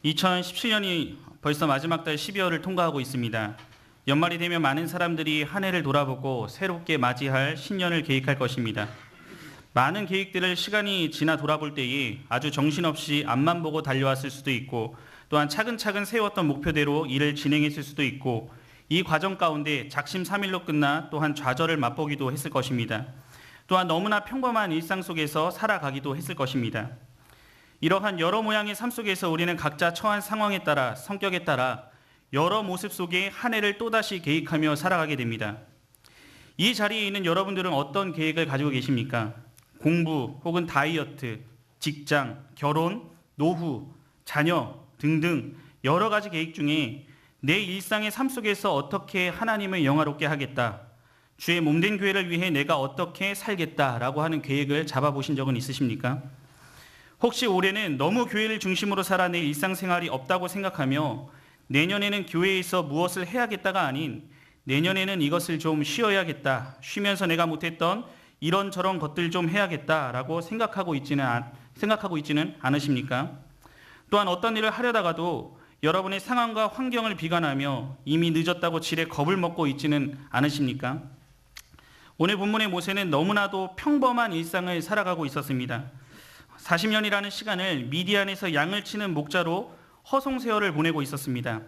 2017년이 벌써 마지막 달 12월을 통과하고 있습니다. 연말이 되면 많은 사람들이 한 해를 돌아보고 새롭게 맞이할 신년을 계획할 것입니다. 많은 계획들을 시간이 지나 돌아볼 때에 아주 정신없이 앞만 보고 달려왔을 수도 있고, 또한 차근차근 세웠던 목표대로 일을 진행했을 수도 있고, 이 과정 가운데 작심삼일로 끝나 또한 좌절을 맛보기도 했을 것입니다. 또한 너무나 평범한 일상 속에서 살아가기도 했을 것입니다. 이러한 여러 모양의 삶 속에서 우리는 각자 처한 상황에 따라, 성격에 따라 여러 모습 속에 한 해를 또다시 계획하며 살아가게 됩니다. 이 자리에 있는 여러분들은 어떤 계획을 가지고 계십니까? 공부 혹은 다이어트, 직장, 결혼, 노후, 자녀 등등 여러 가지 계획 중에 내 일상의 삶 속에서 어떻게 하나님을 영화롭게 하겠다, 주의 몸된 교회를 위해 내가 어떻게 살겠다라고 하는 계획을 잡아보신 적은 있으십니까? 혹시 올해는 너무 교회를 중심으로 살아 내 일상생활이 없다고 생각하며 내년에는 교회에서 무엇을 해야겠다가 아닌 내년에는 이것을 좀 쉬어야겠다, 쉬면서 내가 못했던 이런저런 것들 좀 해야겠다라고 생각하고 있지는 않으십니까? 또한 어떤 일을 하려다가도 여러분의 상황과 환경을 비관하며 이미 늦었다고 지레 겁을 먹고 있지는 않으십니까? 오늘 본문의 모세는 너무나도 평범한 일상을 살아가고 있었습니다. 40년이라는 시간을 미디안에서 양을 치는 목자로 허송세월을 보내고 있었습니다.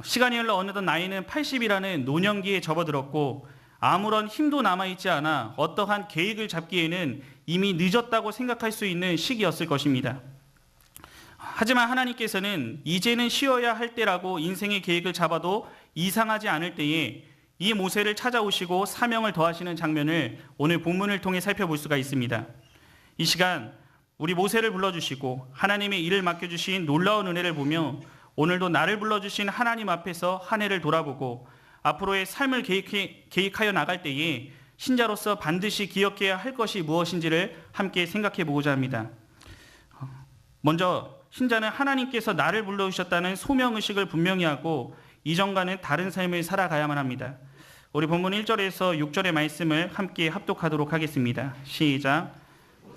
시간이 흘러 어느덧 나이는 80이라는 노년기에 접어들었고 아무런 힘도 남아있지 않아 어떠한 계획을 잡기에는 이미 늦었다고 생각할 수 있는 시기였을 것입니다. 하지만 하나님께서는 이제는 쉬어야 할 때라고 인생의 계획을 잡아도 이상하지 않을 때에 이 모세를 찾아오시고 사명을 더하시는 장면을 오늘 본문을 통해 살펴볼 수가 있습니다. 이 시간 우리 모세를 불러주시고 하나님의 일을 맡겨주신 놀라운 은혜를 보며 오늘도 나를 불러주신 하나님 앞에서 한 해를 돌아보고 앞으로의 삶을 계획하여 나갈 때에 신자로서 반드시 기억해야 할 것이 무엇인지를 함께 생각해 보고자 합니다. 먼저 신자는 하나님께서 나를 불러주셨다는 소명의식을 분명히 하고 이전과는 다른 삶을 살아가야만 합니다. 우리 본문 1절에서 6절의 말씀을 함께 합독하도록 하겠습니다. 시작.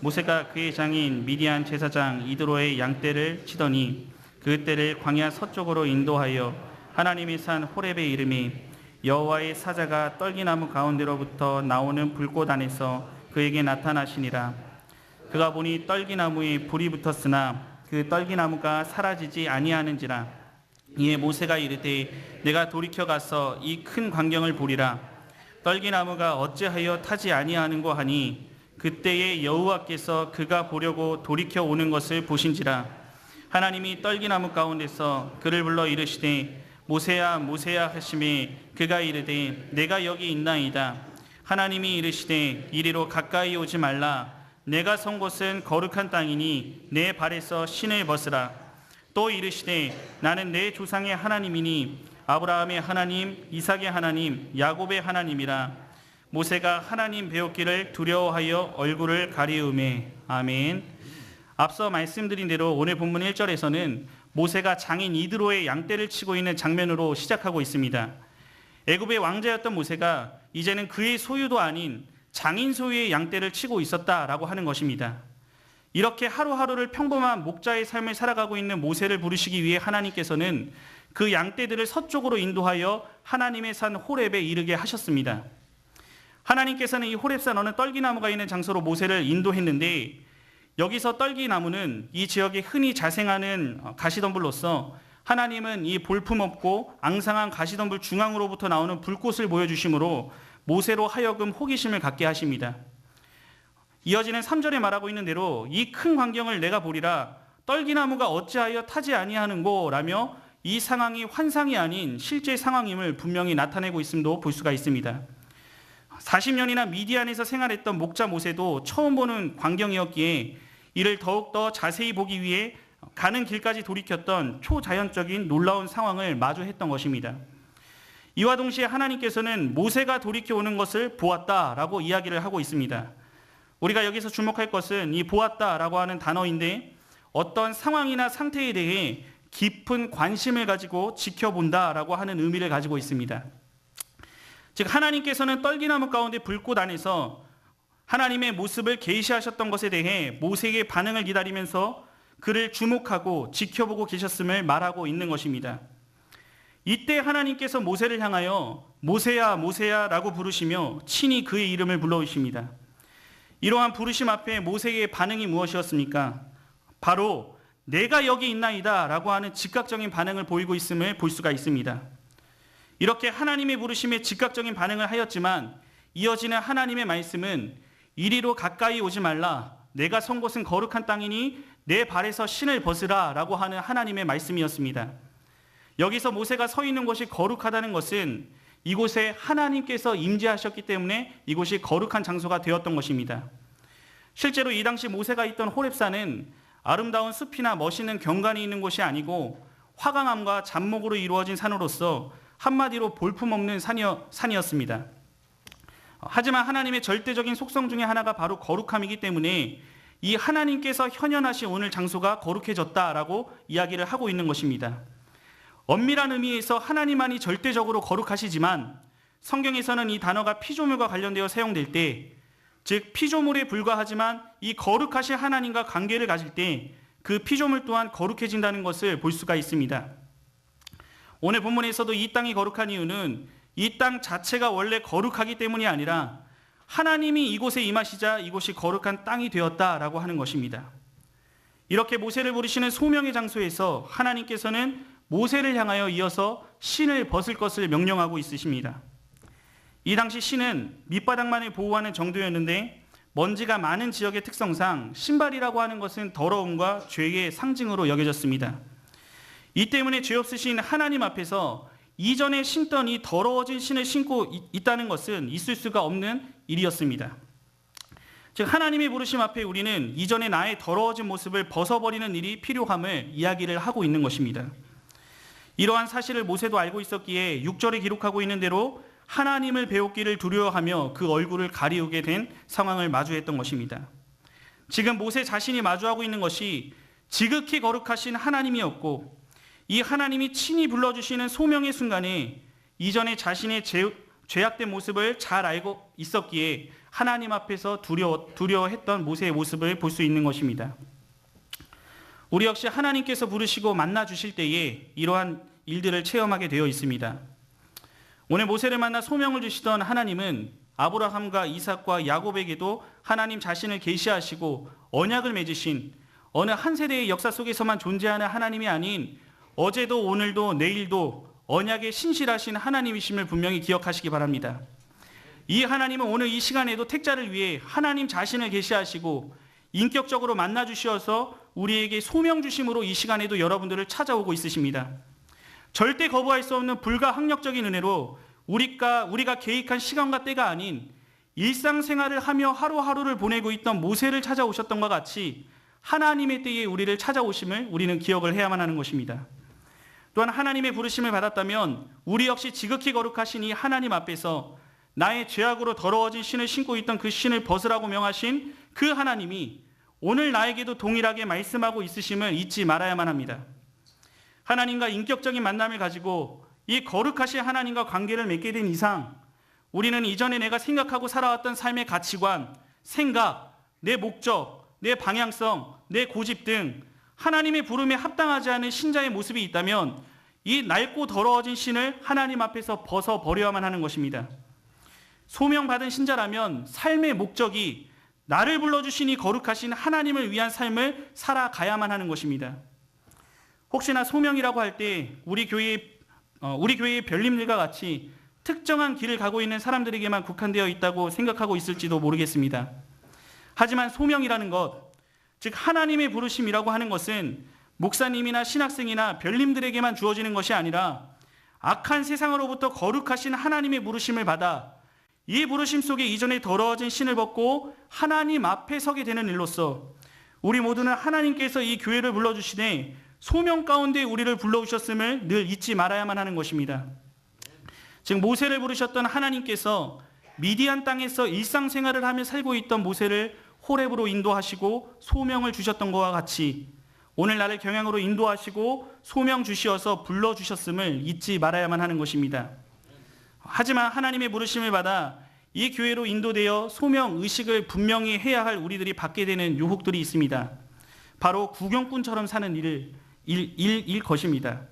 모세가 그의 장인 미디안 제사장 이드로의 양떼를 치더니 그 떼를 광야 서쪽으로 인도하여 하나님의 산 호렙에 이르매 여호와의 사자가 떨기나무 가운데로부터 나오는 불꽃 안에서 그에게 나타나시니라. 그가 보니 떨기나무에 불이 붙었으나 그 떨기나무가 사라지지 아니하는지라. 이에 모세가 이르되 내가 돌이켜 가서 이 큰 광경을 보리라. 떨기나무가 어찌하여 타지 아니하는고 하니 그때에 여호와께서 그가 보려고 돌이켜 오는 것을 보신지라. 하나님이 떨기나무 가운데서 그를 불러 이르시되 모세야 모세야 하시매 그가 이르되 내가 여기 있나이다. 하나님이 이르시되 이리로 가까이 오지 말라. 내가 선 곳은 거룩한 땅이니 내 발에서 신을 벗으라. 또 이르시되 나는 내 조상의 하나님이니 아브라함의 하나님, 이삭의 하나님, 야곱의 하나님이라. 모세가 하나님 배웠기를 두려워하여 얼굴을 가리우매. 아멘. 앞서 말씀드린 대로 오늘 본문 1절에서는 모세가 장인 이드로의 양떼를 치고 있는 장면으로 시작하고 있습니다. 애굽의 왕자였던 모세가 이제는 그의 소유도 아닌 장인 소유의 양떼를 치고 있었다라고 하는 것입니다. 이렇게 하루하루를 평범한 목자의 삶을 살아가고 있는 모세를 부르시기 위해 하나님께서는 그 양떼들을 서쪽으로 인도하여 하나님의 산 호렙에 이르게 하셨습니다. 하나님께서는 이 호렙산 어느 떨기나무가 있는 장소로 모세를 인도했는데 여기서 떨기나무는 이 지역에 흔히 자생하는 가시덤불로서 하나님은 이 볼품없고 앙상한 가시덤불 중앙으로부터 나오는 불꽃을 보여주심으로 모세로 하여금 호기심을 갖게 하십니다. 이어지는 3절에 말하고 있는 대로 이 큰 광경을 내가 보리라. 떨기나무가 어찌하여 타지 아니하는고 라며 이 상황이 환상이 아닌 실제 상황임을 분명히 나타내고 있음도 볼 수가 있습니다. 40년이나 미디안에서 생활했던 목자 모세도 처음 보는 광경이었기에 이를 더욱더 자세히 보기 위해 가는 길까지 돌이켰던 초자연적인 놀라운 상황을 마주했던 것입니다. 이와 동시에 하나님께서는 모세가 돌이켜 오는 것을 보았다라고 이야기를 하고 있습니다. 우리가 여기서 주목할 것은 이 보았다라고 하는 단어인데 어떤 상황이나 상태에 대해 깊은 관심을 가지고 지켜본다라고 하는 의미를 가지고 있습니다. 즉 하나님께서는 떨기나무 가운데 불꽃 안에서 하나님의 모습을 계시하셨던 것에 대해 모세의 반응을 기다리면서 그를 주목하고 지켜보고 계셨음을 말하고 있는 것입니다. 이때 하나님께서 모세를 향하여 모세야 모세야 라고 부르시며 친히 그의 이름을 불러오십니다. 이러한 부르심 앞에 모세의 반응이 무엇이었습니까? 바로 내가 여기 있나이다 라고 하는 즉각적인 반응을 보이고 있음을 볼 수가 있습니다. 이렇게 하나님의 부르심에 즉각적인 반응을 하였지만 이어지는 하나님의 말씀은 이리로 가까이 오지 말라, 내가 선 곳은 거룩한 땅이니 내 발에서 신을 벗으라 라고 하는 하나님의 말씀이었습니다. 여기서 모세가 서 있는 곳이 거룩하다는 것은 이곳에 하나님께서 임재하셨기 때문에 이곳이 거룩한 장소가 되었던 것입니다. 실제로 이 당시 모세가 있던 호렙산은 아름다운 숲이나 멋있는 경관이 있는 곳이 아니고 화강암과 잡목으로 이루어진 산으로서 한마디로 볼품없는 산이었습니다. 하지만 하나님의 절대적인 속성 중에 하나가 바로 거룩함이기 때문에 이 하나님께서 현현하신 오늘 장소가 거룩해졌다라고 이야기를 하고 있는 것입니다. 엄밀한 의미에서 하나님만이 절대적으로 거룩하시지만 성경에서는 이 단어가 피조물과 관련되어 사용될 때, 즉 피조물에 불과하지만 이 거룩하신 하나님과 관계를 가질 때 그 피조물 또한 거룩해진다는 것을 볼 수가 있습니다. 오늘 본문에서도 이 땅이 거룩한 이유는 이 땅 자체가 원래 거룩하기 때문이 아니라 하나님이 이곳에 임하시자 이곳이 거룩한 땅이 되었다라고 하는 것입니다. 이렇게 모세를 부르시는 소명의 장소에서 하나님께서는 모세를 향하여 이어서 신을 벗을 것을 명령하고 있으십니다. 이 당시 신은 밑바닥만을 보호하는 정도였는데 먼지가 많은 지역의 특성상 신발이라고 하는 것은 더러움과 죄의 상징으로 여겨졌습니다. 이 때문에 죄 없으신 하나님 앞에서 이전에 신던 이 더러워진 신을 신고 있다는 것은 있을 수가 없는 일이었습니다. 즉 하나님의 부르심 앞에 우리는 이전에 나의 더러워진 모습을 벗어버리는 일이 필요함을 이야기를 하고 있는 것입니다. 이러한 사실을 모세도 알고 있었기에 6절에 기록하고 있는 대로 하나님을 배웠기를 두려워하며 그 얼굴을 가리우게 된 상황을 마주했던 것입니다. 지금 모세 자신이 마주하고 있는 것이 지극히 거룩하신 하나님이었고 이 하나님이 친히 불러주시는 소명의 순간에 이전에 자신의 죄악된 모습을 잘 알고 있었기에 하나님 앞에서 두려워했던 모세의 모습을 볼 수 있는 것입니다. 우리 역시 하나님께서 부르시고 만나 주실 때에 이러한 일들을 체험하게 되어 있습니다. 오늘 모세를 만나 소명을 주시던 하나님은 아브라함과 이삭과 야곱에게도 하나님 자신을 계시하시고 언약을 맺으신 어느 한 세대의 역사 속에서만 존재하는 하나님이 아닌 어제도 오늘도 내일도 언약에 신실하신 하나님이심을 분명히 기억하시기 바랍니다. 이 하나님은 오늘 이 시간에도 택자를 위해 하나님 자신을 계시하시고 인격적으로 만나 주셔서 우리에게 소명 주심으로 이 시간에도 여러분들을 찾아오고 있으십니다. 절대 거부할 수 없는 불가항력적인 은혜로 우리가 계획한 시간과 때가 아닌 일상생활을 하며 하루하루를 보내고 있던 모세를 찾아오셨던 것 같이 하나님의 때에 우리를 찾아오심을 우리는 기억을 해야만 하는 것입니다. 또한 하나님의 부르심을 받았다면 우리 역시 지극히 거룩하신 이 하나님 앞에서 나의 죄악으로 더러워진 신을 신고 있던 그 신을 벗으라고 명하신 그 하나님이 오늘 나에게도 동일하게 말씀하고 있으심을 잊지 말아야만 합니다. 하나님과 인격적인 만남을 가지고 이 거룩하신 하나님과 관계를 맺게 된 이상 우리는 이전에 내가 생각하고 살아왔던 삶의 가치관, 생각, 내 목적, 내 방향성, 내 고집 등 하나님의 부름에 합당하지 않은 신자의 모습이 있다면 이 낡고 더러워진 신을 하나님 앞에서 벗어버려야만 하는 것입니다. 소명받은 신자라면 삶의 목적이 나를 불러주신 이 거룩하신 하나님을 위한 삶을 살아가야만 하는 것입니다. 혹시나 소명이라고 할 때 우리 교회의 별님들과 같이 특정한 길을 가고 있는 사람들에게만 국한되어 있다고 생각하고 있을지도 모르겠습니다. 하지만 소명이라는 것, 즉 하나님의 부르심이라고 하는 것은 목사님이나 신학생이나 별님들에게만 주어지는 것이 아니라 악한 세상으로부터 거룩하신 하나님의 부르심을 받아 이 부르심 속에 이전에 더러워진 신을 벗고 하나님 앞에 서게 되는 일로서 우리 모두는 하나님께서 이 교회를 불러주시되 소명 가운데 우리를 불러오셨음을 늘 잊지 말아야만 하는 것입니다. 즉 모세를 부르셨던 하나님께서 미디안 땅에서 일상생활을 하며 살고 있던 모세를 호렙으로 인도하시고 소명을 주셨던 것과 같이 오늘 나를 경향으로 인도하시고 소명 주시어서 불러주셨음을 잊지 말아야만 하는 것입니다. 하지만 하나님의 부르심을 받아 이 교회로 인도되어 소명 의식을 분명히 해야 할 우리들이 받게 되는 유혹들이 있습니다. 바로 구경꾼처럼 사는 일 것입니다.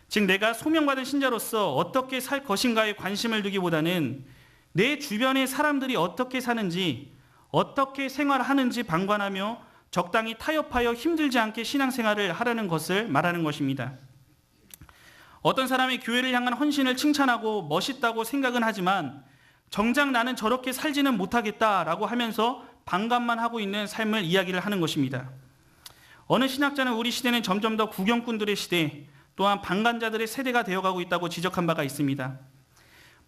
즉 내가 소명받은 신자로서 어떻게 살 것인가에 관심을 두기보다는 내 주변의 사람들이 어떻게 사는지, 어떻게 생활하는지 방관하며 적당히 타협하여 힘들지 않게 신앙생활을 하라는 것을 말하는 것입니다. 어떤 사람이 교회를 향한 헌신을 칭찬하고 멋있다고 생각은 하지만 정작 나는 저렇게 살지는 못하겠다라고 하면서 방관만 하고 있는 삶을 이야기를 하는 것입니다. 어느 신학자는 우리 시대는 점점 더 구경꾼들의 시대, 또한 방관자들의 세대가 되어가고 있다고 지적한 바가 있습니다.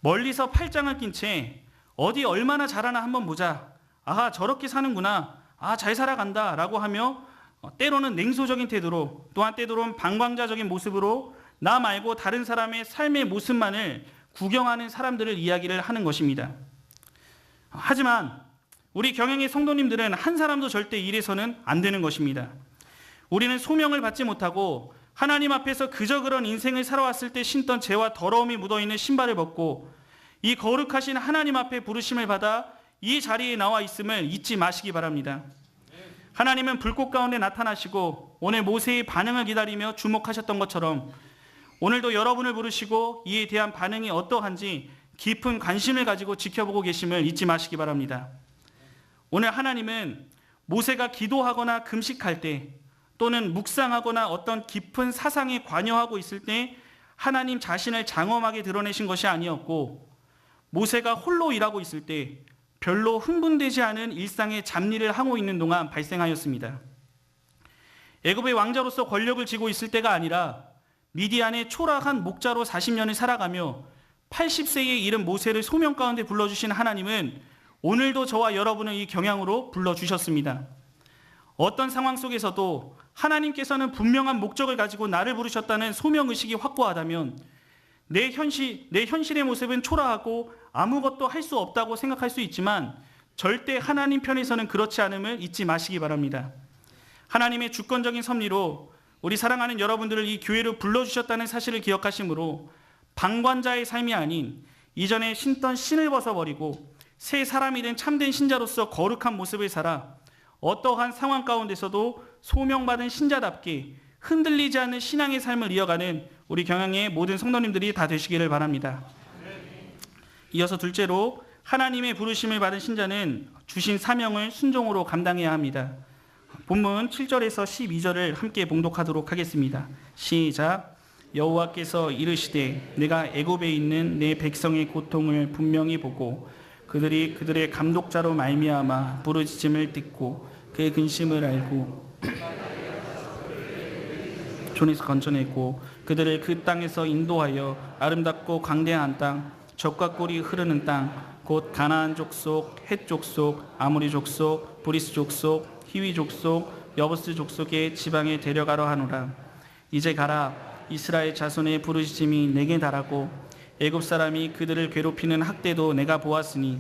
멀리서 팔짱을 낀 채 어디 얼마나 잘하나 한번 보자, 아하 저렇게 사는구나, 아 잘 살아간다 라고 하며 때로는 냉소적인 태도로, 또한 때로는 방광자적인 모습으로 나 말고 다른 사람의 삶의 모습만을 구경하는 사람들을 이야기를 하는 것입니다. 하지만 우리 경영의 성도님들은 한 사람도 절대 이래서는 안 되는 것입니다. 우리는 소명을 받지 못하고 하나님 앞에서 그저 그런 인생을 살아왔을 때 신던 죄와 더러움이 묻어있는 신발을 벗고 이 거룩하신 하나님 앞에 부르심을 받아 이 자리에 나와 있음을 잊지 마시기 바랍니다. 하나님은 불꽃 가운데 나타나시고 오늘 모세의 반응을 기다리며 주목하셨던 것처럼 오늘도 여러분을 부르시고 이에 대한 반응이 어떠한지 깊은 관심을 가지고 지켜보고 계심을 잊지 마시기 바랍니다. 오늘 하나님은 모세가 기도하거나 금식할 때 또는 묵상하거나 어떤 깊은 사상에 관여하고 있을 때 하나님 자신을 장엄하게 드러내신 것이 아니었고, 모세가 홀로 일하고 있을 때 별로 흥분되지 않은 일상의 잡일을 하고 있는 동안 발생하였습니다. 애굽의 왕자로서 권력을 쥐고 있을 때가 아니라 미디안의 초락한 목자로 40년을 살아가며 80세에 이른 모세를 소명 가운데 불러주신 하나님은 오늘도 저와 여러분을 이 경향으로 불러주셨습니다. 어떤 상황 속에서도 하나님께서는 분명한 목적을 가지고 나를 부르셨다는 소명의식이 확고하다면 내 현실의 모습은 초라하고 아무것도 할 수 없다고 생각할 수 있지만 절대 하나님 편에서는 그렇지 않음을 잊지 마시기 바랍니다. 하나님의 주권적인 섭리로 우리 사랑하는 여러분들을 이 교회로 불러주셨다는 사실을 기억하심으로 방관자의 삶이 아닌 이전에 신던 신을 벗어버리고 새 사람이 된 참된 신자로서 거룩한 모습을 살아 어떠한 상황 가운데서도 소명받은 신자답게 흔들리지 않는 신앙의 삶을 이어가는 우리 경향의 모든 성도님들이 다 되시기를 바랍니다. 이어서 둘째로 하나님의 부르심을 받은 신자는 주신 사명을 순종으로 감당해야 합니다. 본문 7절에서 12절을 함께 봉독하도록 하겠습니다. 시작. 여호와께서 이르시되 내가 애굽에 있는 내 백성의 고통을 분명히 보고 그들이 그들의 감독자로 말미암아 부르짖음을 듣고 그의 근심을 알고 손에서 건져내고 그들을 그 땅에서 인도하여 아름답고 광대한 땅, 젖과 꿀이 흐르는 땅, 곧 가나안 족속, 헷 족속, 아모리 족속, 브리스 족속, 히위 족속, 여부스 족속의 지방에 데려가려 하노라. 이제 가라. 이스라엘 자손의 부르짖음이 내게 달하고 애굽 사람이 그들을 괴롭히는 학대도 내가 보았으니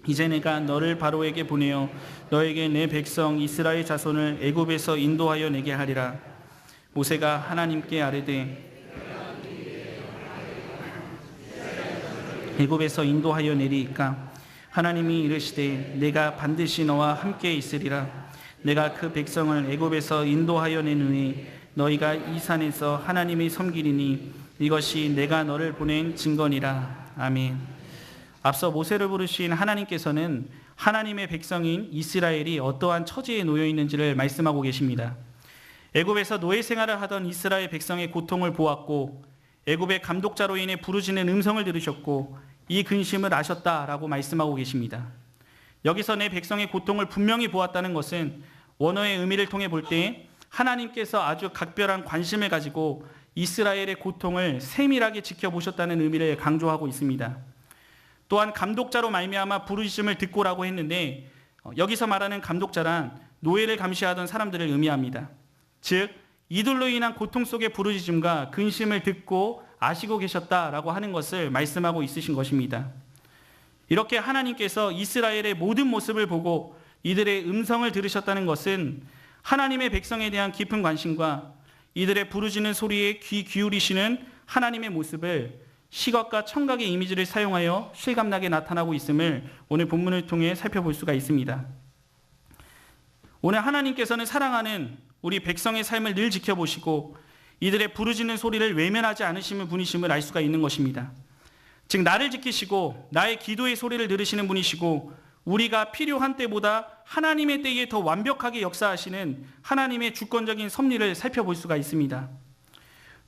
이제 내가 너를 바로에게 보내어 너에게 내 백성 이스라엘 자손을 애굽에서 인도하여 내게 하리라. 모세가 하나님께 아뢰되 애굽에서 인도하여 내리이까. 하나님이 이르시되 내가 반드시 너와 함께 있으리라. 내가 그 백성을 애굽에서 인도하여 낸 후에 너희가 이 산에서 하나님을 섬기리니 이것이 내가 너를 보낸 증거니라. 아멘. 앞서 모세를 부르신 하나님께서는 하나님의 백성인 이스라엘이 어떠한 처지에 놓여 있는지를 말씀하고 계십니다. 애굽에서 노예 생활을 하던 이스라엘 백성의 고통을 보았고 애굽의 감독자로 인해 부르짖는 음성을 들으셨고 이 근심을 아셨다라고 말씀하고 계십니다. 여기서 내 백성의 고통을 분명히 보았다는 것은 원어의 의미를 통해 볼 때 하나님께서 아주 각별한 관심을 가지고 이스라엘의 고통을 세밀하게 지켜보셨다는 의미를 강조하고 있습니다. 또한 감독자로 말미암아 부르짖음을 듣고라고 했는데 여기서 말하는 감독자란 노예를 감시하던 사람들을 의미합니다. 즉 이들로 인한 고통 속의 부르짖음과 근심을 듣고 아시고 계셨다라고 하는 것을 말씀하고 있으신 것입니다. 이렇게 하나님께서 이스라엘의 모든 모습을 보고 이들의 음성을 들으셨다는 것은 하나님의 백성에 대한 깊은 관심과 이들의 부르짖는 소리에 귀 기울이시는 하나님의 모습을 시각과 청각의 이미지를 사용하여 실감나게 나타나고 있음을 오늘 본문을 통해 살펴볼 수가 있습니다. 오늘 하나님께서는 사랑하는 우리 백성의 삶을 늘 지켜보시고 이들의 부르짖는 소리를 외면하지 않으시는 분이심을 알 수가 있는 것입니다. 즉 나를 지키시고 나의 기도의 소리를 들으시는 분이시고 우리가 필요한 때보다 하나님의 때에 더 완벽하게 역사하시는 하나님의 주권적인 섭리를 살펴볼 수가 있습니다.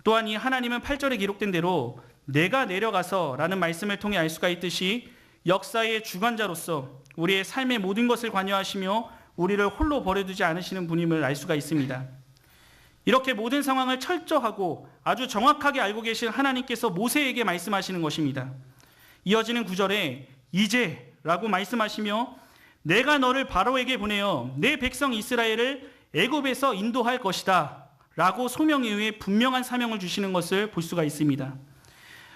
또한 이 하나님은 8절에 기록된 대로 내가 내려가서 라는 말씀을 통해 알 수가 있듯이 역사의 주관자로서 우리의 삶의 모든 것을 관여하시며 우리를 홀로 버려두지 않으시는 분임을 알 수가 있습니다. 이렇게 모든 상황을 철저하고 아주 정확하게 알고 계신 하나님께서 모세에게 말씀하시는 것입니다. 이어지는 9절에 이제 라고 말씀하시며 내가 너를 바로에게 보내어 내 백성 이스라엘을 애굽에서 인도할 것이다 라고 소명 이후에 분명한 사명을 주시는 것을 볼 수가 있습니다.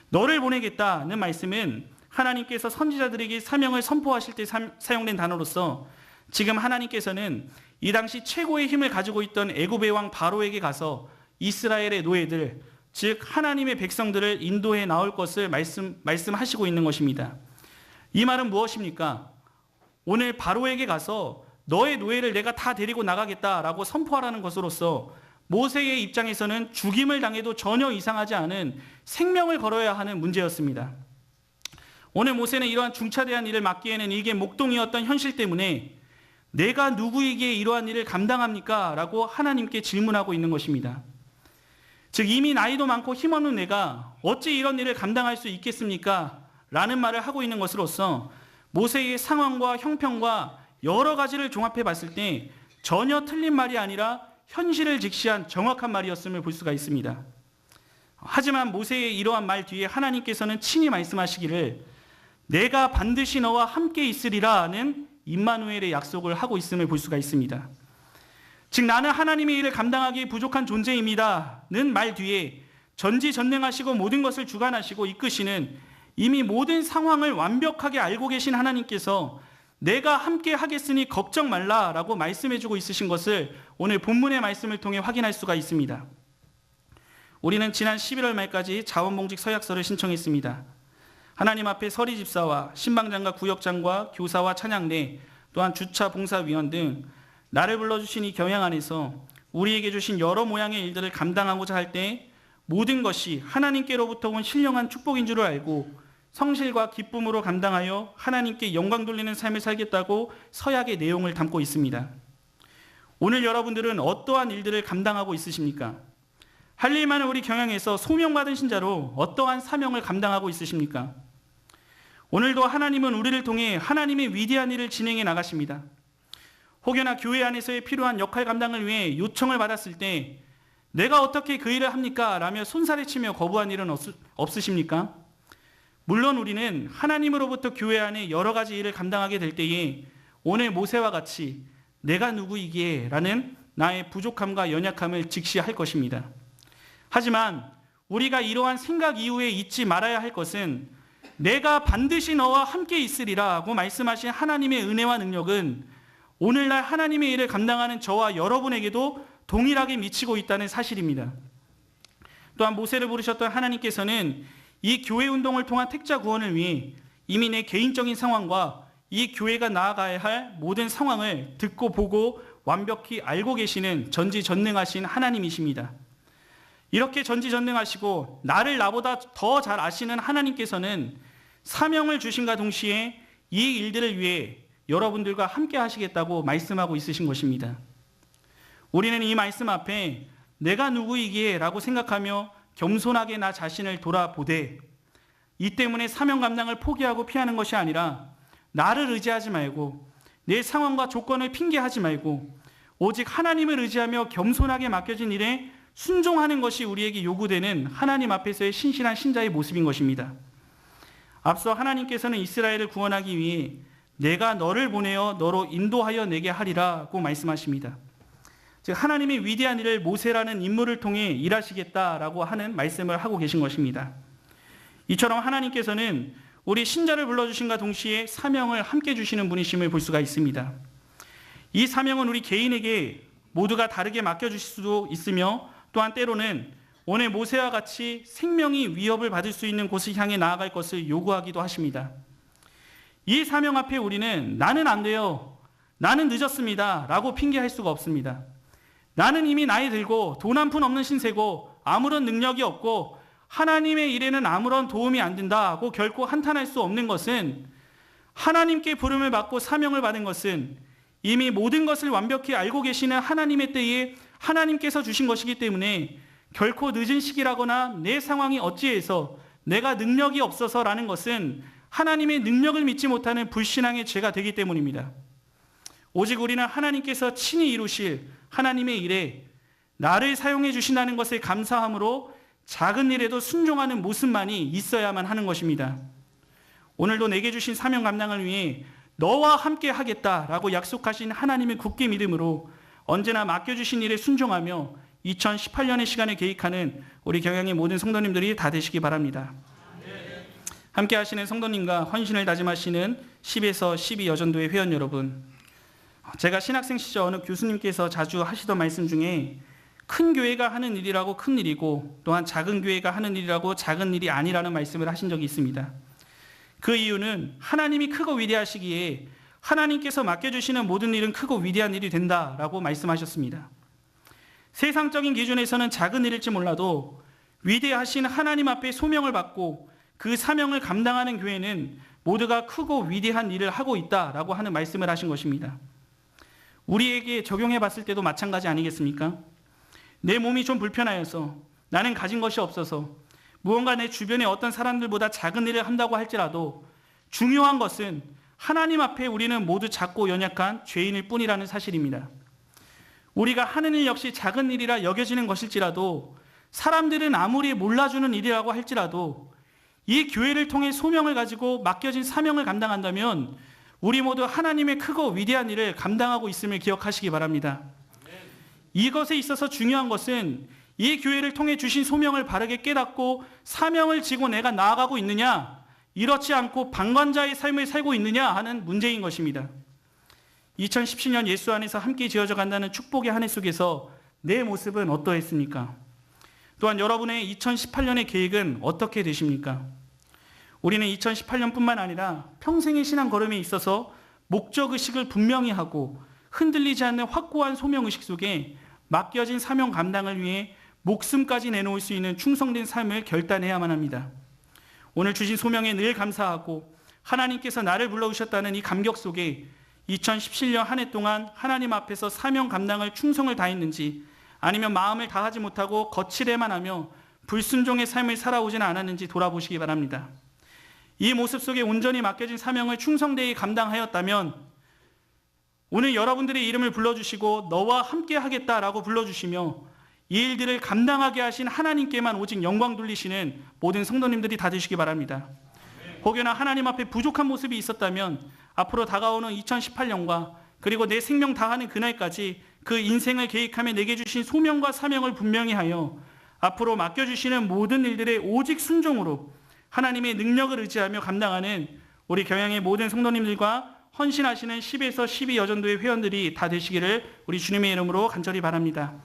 너를 보내겠다는 말씀은 하나님께서 선지자들에게 사명을 선포하실 때 사용된 단어로서 지금 하나님께서는 이 당시 최고의 힘을 가지고 있던 애굽의 왕 바로에게 가서 이스라엘의 노예들, 즉 하나님의 백성들을 인도해 나올 것을 말씀하시고 있는 것입니다. 이 말은 무엇입니까? 오늘 바로에게 가서 너의 노예를 내가 다 데리고 나가겠다라고 선포하라는 것으로서 모세의 입장에서는 죽임을 당해도 전혀 이상하지 않은 생명을 걸어야 하는 문제였습니다. 오늘 모세는 이러한 중차대한 일을 맡기에는 이게 목동이었던 현실 때문에 내가 누구에게 이러한 일을 감당합니까? 라고 하나님께 질문하고 있는 것입니다. 즉 이미 나이도 많고 힘없는 내가 어찌 이런 일을 감당할 수 있겠습니까? 라는 말을 하고 있는 것으로서 모세의 상황과 형편과 여러 가지를 종합해 봤을 때 전혀 틀린 말이 아니라 현실을 직시한 정확한 말이었음을 볼 수가 있습니다. 하지만 모세의 이러한 말 뒤에 하나님께서는 친히 말씀하시기를 내가 반드시 너와 함께 있으리라는 임마누엘의 약속을 하고 있음을 볼 수가 있습니다. 즉 나는 하나님의 일을 감당하기 부족한 존재입니다는 말 뒤에 전지전능하시고 모든 것을 주관하시고 이끄시는 이미 모든 상황을 완벽하게 알고 계신 하나님께서 내가 함께 하겠으니 걱정 말라라고 말씀해주고 있으신 것을 오늘 본문의 말씀을 통해 확인할 수가 있습니다. 우리는 지난 11월 말까지 자원봉직 서약서를 신청했습니다. 하나님 앞에 서리 집사와 신방장과 구역장과 교사와 찬양대 또한 주차 봉사위원 등 나를 불러주신 이 경향 안에서 우리에게 주신 여러 모양의 일들을 감당하고자 할 때 모든 것이 하나님께로부터 온 신령한 축복인 줄을 알고 성실과 기쁨으로 감당하여 하나님께 영광 돌리는 삶을 살겠다고 서약의 내용을 담고 있습니다. 오늘 여러분들은 어떠한 일들을 감당하고 있으십니까? 할 일 많은 우리 경향에서 소명받은 신자로 어떠한 사명을 감당하고 있으십니까? 오늘도 하나님은 우리를 통해 하나님의 위대한 일을 진행해 나가십니다. 혹여나 교회 안에서의 필요한 역할 감당을 위해 요청을 받았을 때 내가 어떻게 그 일을 합니까? 라며 손살에 치며 거부한 일은 없으십니까? 물론 우리는 하나님으로부터 교회 안에 여러 가지 일을 감당하게 될 때에 오늘 모세와 같이 내가 누구이기에 라는 나의 부족함과 연약함을 직시할 것입니다. 하지만 우리가 이러한 생각 이후에 잊지 말아야 할 것은 내가 반드시 너와 함께 있으리라고 말씀하신 하나님의 은혜와 능력은 오늘날 하나님의 일을 감당하는 저와 여러분에게도 동일하게 미치고 있다는 사실입니다. 또한 모세를 부르셨던 하나님께서는 이 교회 운동을 통한 택자 구원을 위해 이미 내 개인적인 상황과 이 교회가 나아가야 할 모든 상황을 듣고 보고 완벽히 알고 계시는 전지전능하신 하나님이십니다. 이렇게 전지전능하시고 나를 나보다 더 잘 아시는 하나님께서는 사명을 주신과 동시에 이 일들을 위해 여러분들과 함께 하시겠다고 말씀하고 있으신 것입니다. 우리는 이 말씀 앞에 내가 누구이기에 라고 생각하며 겸손하게 나 자신을 돌아보되 이 때문에 사명 감당을 포기하고 피하는 것이 아니라 나를 의지하지 말고 내 상황과 조건을 핑계하지 말고 오직 하나님을 의지하며 겸손하게 맡겨진 일에 순종하는 것이 우리에게 요구되는 하나님 앞에서의 신실한 신자의 모습인 것입니다. 앞서 하나님께서는 이스라엘을 구원하기 위해 내가 너를 보내어 너로 인도하여 내게 하리라고 말씀하십니다. 즉 하나님의 위대한 일을 모세라는 인물을 통해 일하시겠다라고 하는 말씀을 하고 계신 것입니다. 이처럼 하나님께서는 우리 신자를 불러주신과 동시에 사명을 함께 주시는 분이심을 볼 수가 있습니다. 이 사명은 우리 개인에게 모두가 다르게 맡겨주실 수도 있으며 또한 때로는 오늘 모세와 같이 생명이 위협을 받을 수 있는 곳을 향해 나아갈 것을 요구하기도 하십니다. 이 사명 앞에 우리는 나는 안 돼요, 나는 늦었습니다 라고 핑계할 수가 없습니다. 나는 이미 나이 들고 돈 한 푼 없는 신세고 아무런 능력이 없고 하나님의 일에는 아무런 도움이 안 된다고 결코 한탄할 수 없는 것은, 하나님께 부름을 받고 사명을 받은 것은 이미 모든 것을 완벽히 알고 계시는 하나님의 때에 하나님께서 주신 것이기 때문에 결코 늦은 시기라거나 내 상황이 어찌해서 내가 능력이 없어서라는 것은 하나님의 능력을 믿지 못하는 불신앙의 죄가 되기 때문입니다. 오직 우리는 하나님께서 친히 이루실 하나님의 일에 나를 사용해 주신다는 것에 감사함으로 작은 일에도 순종하는 모습만이 있어야만 하는 것입니다. 오늘도 내게 주신 사명 감당을 위해 너와 함께 하겠다라고 약속하신 하나님의 굳게 믿음으로 언제나 맡겨주신 일에 순종하며 2018년의 시간을 계획하는 우리 경양의 모든 성도님들이 다 되시기 바랍니다. 함께 하시는 성도님과 헌신을 다짐하시는 10에서 12 여전도의 회원 여러분, 제가 신학생 시절 어느 교수님께서 자주 하시던 말씀 중에 큰 교회가 하는 일이라고 큰 일이고 또한 작은 교회가 하는 일이라고 작은 일이 아니라는 말씀을 하신 적이 있습니다. 그 이유는 하나님이 크고 위대하시기에 하나님께서 맡겨주시는 모든 일은 크고 위대한 일이 된다라고 말씀하셨습니다. 세상적인 기준에서는 작은 일일지 몰라도 위대하신 하나님 앞에 소명을 받고 그 사명을 감당하는 교회는 모두가 크고 위대한 일을 하고 있다라고 하는 말씀을 하신 것입니다. 우리에게 적용해 봤을 때도 마찬가지 아니겠습니까? 내 몸이 좀 불편하여서, 나는 가진 것이 없어서, 무언가 내 주변에 어떤 사람들보다 작은 일을 한다고 할지라도 중요한 것은 하나님 앞에 우리는 모두 작고 연약한 죄인일 뿐이라는 사실입니다. 우리가 하는 일 역시 작은 일이라 여겨지는 것일지라도, 사람들은 아무리 몰라주는 일이라고 할지라도 이 교회를 통해 소명을 가지고 맡겨진 사명을 감당한다면 우리 모두 하나님의 크고 위대한 일을 감당하고 있음을 기억하시기 바랍니다. 이것에 있어서 중요한 것은 이 교회를 통해 주신 소명을 바르게 깨닫고 사명을 지고 내가 나아가고 있느냐, 이렇지 않고 방관자의 삶을 살고 있느냐 하는 문제인 것입니다. 2017년 예수 안에서 함께 지어져 간다는 축복의 한 해 속에서 내 모습은 어떠했습니까? 또한 여러분의 2018년의 계획은 어떻게 되십니까? 우리는 2018년뿐만 아니라 평생의 신앙 걸음에 있어서 목적의식을 분명히 하고 흔들리지 않는 확고한 소명의식 속에 맡겨진 사명 감당을 위해 목숨까지 내놓을 수 있는 충성된 삶을 결단해야만 합니다. 오늘 주신 소명에 늘 감사하고 하나님께서 나를 불러오셨다는 이 감격 속에 2017년 한 해 동안 하나님 앞에서 사명 감당을 충성을 다했는지, 아니면 마음을 다하지 못하고 거칠에만 하며 불순종의 삶을 살아오지는 않았는지 돌아보시기 바랍니다. 이 모습 속에 온전히 맡겨진 사명을 충성되이 감당하였다면 오늘 여러분들의 이름을 불러주시고 너와 함께 하겠다라고 불러주시며 이 일들을 감당하게 하신 하나님께만 오직 영광 돌리시는 모든 성도님들이 다 되시기 바랍니다. 혹여나 하나님 앞에 부족한 모습이 있었다면 앞으로 다가오는 2018년과 그리고 내 생명 다하는 그날까지 그 인생을 계획하며 내게 주신 소명과 사명을 분명히 하여 앞으로 맡겨주시는 모든 일들의 오직 순종으로 하나님의 능력을 의지하며 감당하는 우리 경양의 모든 성도님들과 헌신하시는 10에서 12 여전도의 회원들이 다 되시기를 우리 주님의 이름으로 간절히 바랍니다.